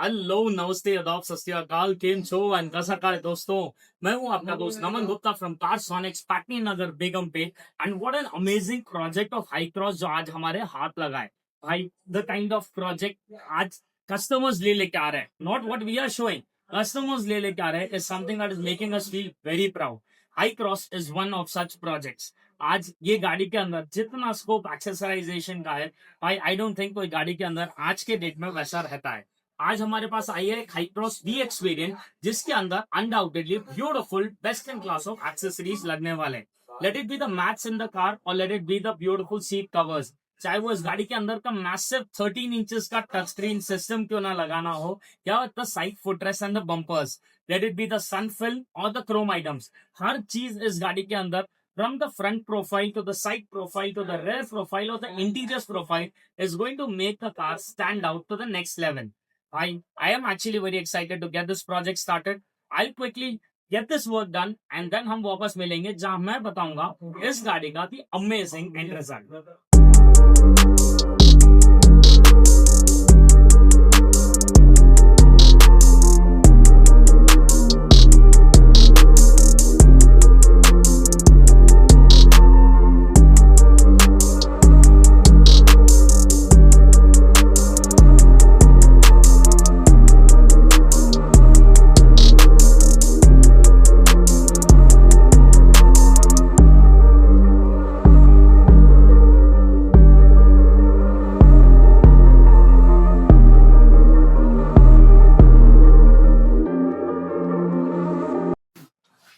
Hello नमस्ते आदाब सत श्री अकाल केम छो एंड कैसा का है दोस्तों। मैं हूं आपका दोस्त Naman Gupta from Car Sonics Patny Nagar Begumpet. And what an amazing project of Hycross जो आज हमारे हाथ लगा है भाई। द काइंड ऑफ प्रोजेक्ट आज कस्टमर्स ले लेके आ रहे हैं, not what we are showing, customers ले लेके आ रहे हैं is something that is making us feel very proud. Hycross is one of such projects. आज ये गाड़ी के अंदर जितना स्कोप एक्सेसराइजेशन का है भाई, आई डोंट थिंक कोई गाड़ी के अंदर आज के डेट में वैसा रहता है। आज हमारे पास आई है एक हाईक्रॉस डी एक्स वेरिएंट जिसके अंदर undoubtedly beautiful best in class of accessories लगने वाले। Let it be the mats in the car और let it be the beautiful seat covers, चाहे वो इस गाड़ी के अंदर का मैसिव 13 इंचेस का टच स्क्रीन सिस्टम क्यों ना लगाना हो, या the side footrest and the bumpers, let it be the sun film और द क्रोम आइटम्स, हर चीज इस गाड़ी के अंदर from the front profile to the side profile to the rear profile or the interior profile is going to make the car stand out to the next level. I am actually very excited to get this project started. I'll quickly get this work done and then हम वापस मिलेंगे जहां मैं बताऊंगा इस गाड़ी का the amazing end result.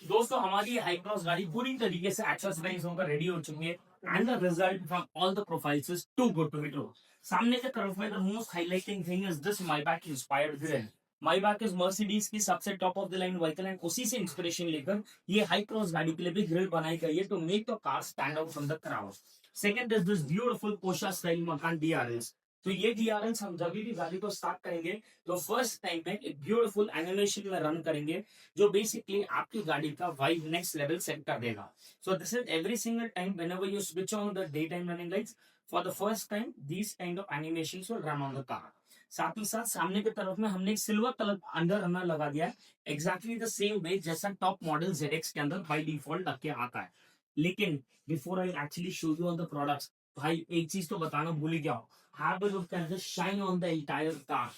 दोस्तों हमारी हाईक्रॉस गाड़ी पूरी तरीके से एक्सेसराइज होकर रेडी हो चुकी है and the result from all the profiles is too good to be true. सामने की तरफ में the most highlighting thing is this Maybach inspired grille. Maybach is Mercedes की सबसे top of the line vehicle and उसी से inspiration लेकर ये हाईक्रॉस गाड़ी के लिए भी ग्रिल बनाई गई है to make the car stand out from the crowd. Second is this beautiful Porsche style मकान डीआरएस। तो ये डीआरएस हम जब भी गाड़ी को स्टार्ट करेंगे तो फर्स्ट टाइम में एक ब्यूटीफुल एनिमेशन में रन करेंगे जो बेसिकली आपकी गाड़ी का वाइब नेक्स्ट लेवल सेट कर देगा। So this is every single time whenever you switch on the day time running lights for the first time this kind of animations will run on the car. साथ ही साथ सामने की तरफ में हमने एक सिल्वर कलर अंडर रनर लगा दिया है एग्जैक्टली द सेम वे जैसा टॉप मॉडल ZX के अंदर बाय डिफॉल्ट लग के आता है। लेकिन before I actually show you on the products, भाई एक चीज तो बताना भूल ही गया। Have a look at the shine on the entire car.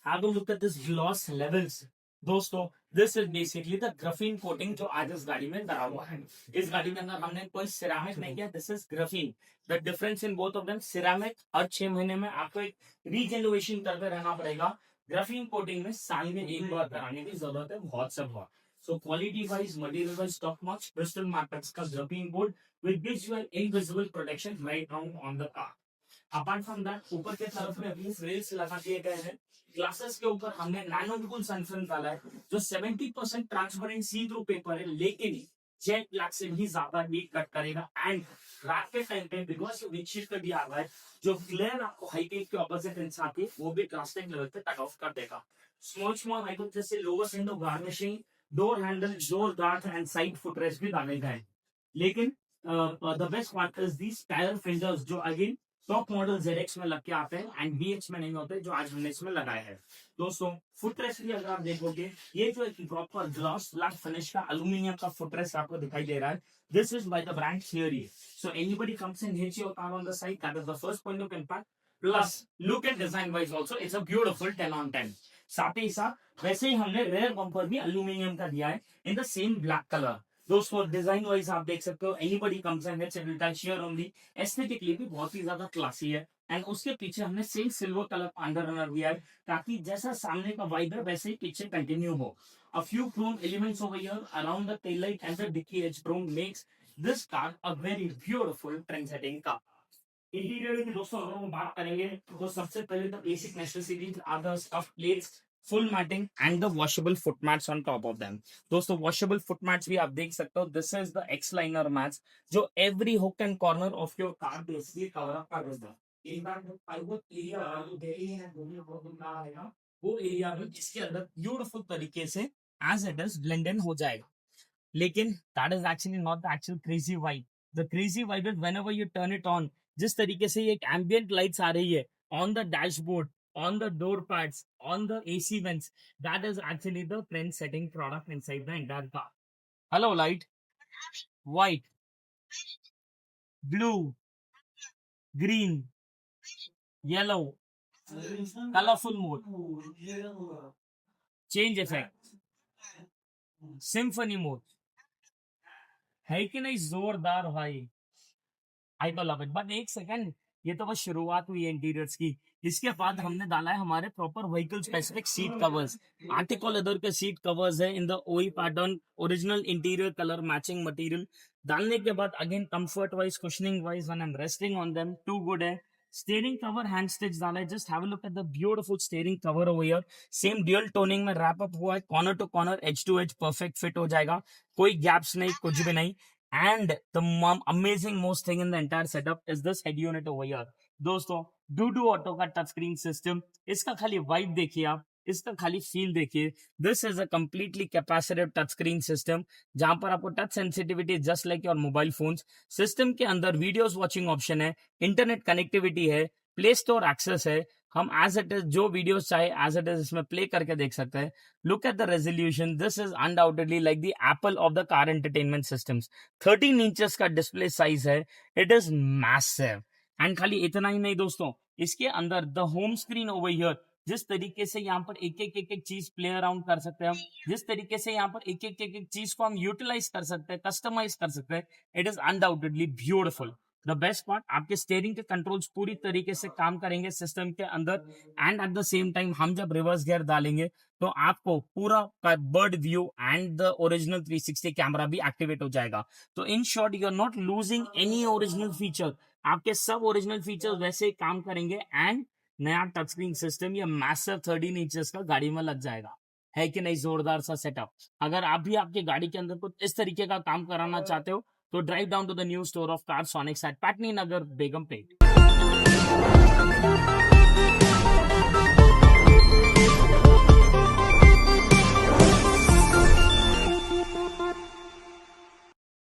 Have a look at this gloss levels. दोस्तों this is basically the graphene coating जो आज इस गाड़ी में डरा हुआ है। इस गाड़ी के अंदर हमने कोई सिरामिक नहीं किया, this is graphene. The difference in both of them, ceramic हर 6 महीने में आपको एक रीजेनरेशन करते रहना पड़ेगा, ग्राफीन कोटिंग में साल में एक बार कराने की जरूरत है, बहुत से बहुत। So quality wise, material wise, top notch, Bristol Matrix का graphene board with visual invisible protection right now on the car. Apart from that ऊपर के तरफ में अपनी फ्रेम्स लगा दिए गए हैं। ग्लासेस के ऊपर हमने नैनोकूल सनफिल्म डाला है जो 70% ट्रांसपेरेंट सी थ्रू पेपर है, लेकिन जेट ब्लैक से भी ज्यादा हीट कट करेगा। एंड रात के टाइम पे बिकॉज विंडशील्ड का भी आ रहा है, जो ग्लेयर आपको हाईटेक के ऑपोजिट इंसान है वो भी ड्रास्टिक लेवल पे कट ऑफ कर देगा। स्मॉल स्मॉल आइटम जैसे lower window garnishing, door handle, door guard and side footrest भी डाले गए। लेकिन the best part is these tyre filters जो अगेन टॉप मॉडल ZX में लग के आते हैं एंड VX में नहीं होते, जो आज हमने इसमें लगाए हैं। दोस्तों फुटरेस्ट भी अगर आप देखोगे, ये जो एक प्रॉपर ग्लॉस ब्लैक फिनिश का एल्यूमिनियम का फुटरेस्ट आपको दिखाई दे रहा है, this is by the brand theory. So anybody comes and hits your car on the side, that is the first point of impact. Plus look and design wise also it's a beautiful 10 on 10। साथ ही साथ वैसे ही हमने rare bumper भी aluminium का दिया है in the same black colour. दोस्तों design wise आप देख सकते हो, anybody comes and hits it will share only, aesthetically भी बहुत ही ज्यादा क्लासी है। एंड उसके पीछे हमने same silver colour under runner दिया है ताकि जैसा सामने का वाइब है वैसे ही पीछे कंटिन्यू हो। A few chrome elements over here around the tail light and the dicky edge chrome makes this car a very beautiful trend setting car. Interior की दोस्तों अगर हम बात करेंगे तो सबसे पहले तो basic necessities are the scuff plates, full matting and the washable foot mats on top of them. दोस्तों वॉशेबल फुट मैट्स भी आप देख सकते हो, this is the X liner mats जो every nook and corner of your car basically cover up कर देता है। वो एरिया में जिसके अंदर ब्यूटीफुल तरीके से as it is blend in हो जाएगा। लेकिन that is actually not the actual crazy vibe. The crazy vibe is whenever you turn it on, जिस तरीके से ये एक एम्बिएंट लाइट्स आ रही है on the dashboard on the door pads, on the AC vents. That is actually the trend setting product inside the entire car. Hello, light. White, blue, green, yellow, colorful mode, change effect, symphony mode. है कि नहीं जोरदार भाई? आई तो love it, but एक second, ये तो बस शुरुआत हुई है इंटीरियर्स की। इसके बाद हमने डाला है हमारे proper vehicle specific seat covers. Article leather के सीट कवर्स है in the OE pattern, original interior colour matching material. डालने के बाद again comfort wise, cushioning wise, when I am resting on them, too good है। Steering cover hand stitch डाला है, just have a look at the beautiful steering cover over here. Same dual toning में wrap up हुआ है, corner to corner, as to as perfect fit हो जाएगा, कोई gaps नहीं, कुछ भी नहीं। And the amazing most thing in the entire setup is this head unit over here. दोस्तों, डू ऑटो का टच स्क्रीन सिस्टम, इसका खाली वाइब देखिए आप, इसका खाली फील देखिए। This is a completely capacitive touch screen system, जहां पर आपको touch sensitivity just like your mobile phones. System के अंदर वीडियोस वॉचिंग ऑप्शन है, इंटरनेट कनेक्टिविटी है, प्ले स्टोर एक्सेस है। हम एज इट इज जो वीडियोस चाहे एज इट इज इसमें प्ले करके देख सकते हैं। Look at the resolution, this is undoubtedly like the Apple of the car entertainment systems. 13 inches का डिस्प्ले साइज है, इट इज मैसिव। एंड खाली इतना ही नहीं दोस्तों, इसके अंदर the home screen over here, जिस तरीके से यहाँ पर एक एक चीज प्ले अराउंड कर सकते हैं हम, जिस तरीके से यहाँ पर एक चीज को हम यूटिलाइज कर सकते हैं, कस्टमाइज कर सकते हैं, it is undoubtedly beautiful. The best part, आपके स्टीयरिंग के कंट्रोल्स पूरी तरीके से काम करेंगे सिस्टम के अंदर। And at the same time हम जब रिवर्स गियर डालेंगे तो आपको पूरा bird view and the original 360 camera भी एक्टिवेट हो जाएगा। तो in short, you are not losing any original feature, आपके सब ओरिजिनल फीचर वैसे ही काम करेंगे। एंड नया टच स्क्रीन सिस्टम ये मैसिव 13 इंचेस का गाड़ी में लग जाएगा। है कि नहीं जोरदार सा सेटअप? अगर आप भी आपके गाड़ी के अंदर कुछ इस तरीके का काम कराना चाहते हो तो drive down to the new store of Carsonics at Patni Nagar, Begumpet.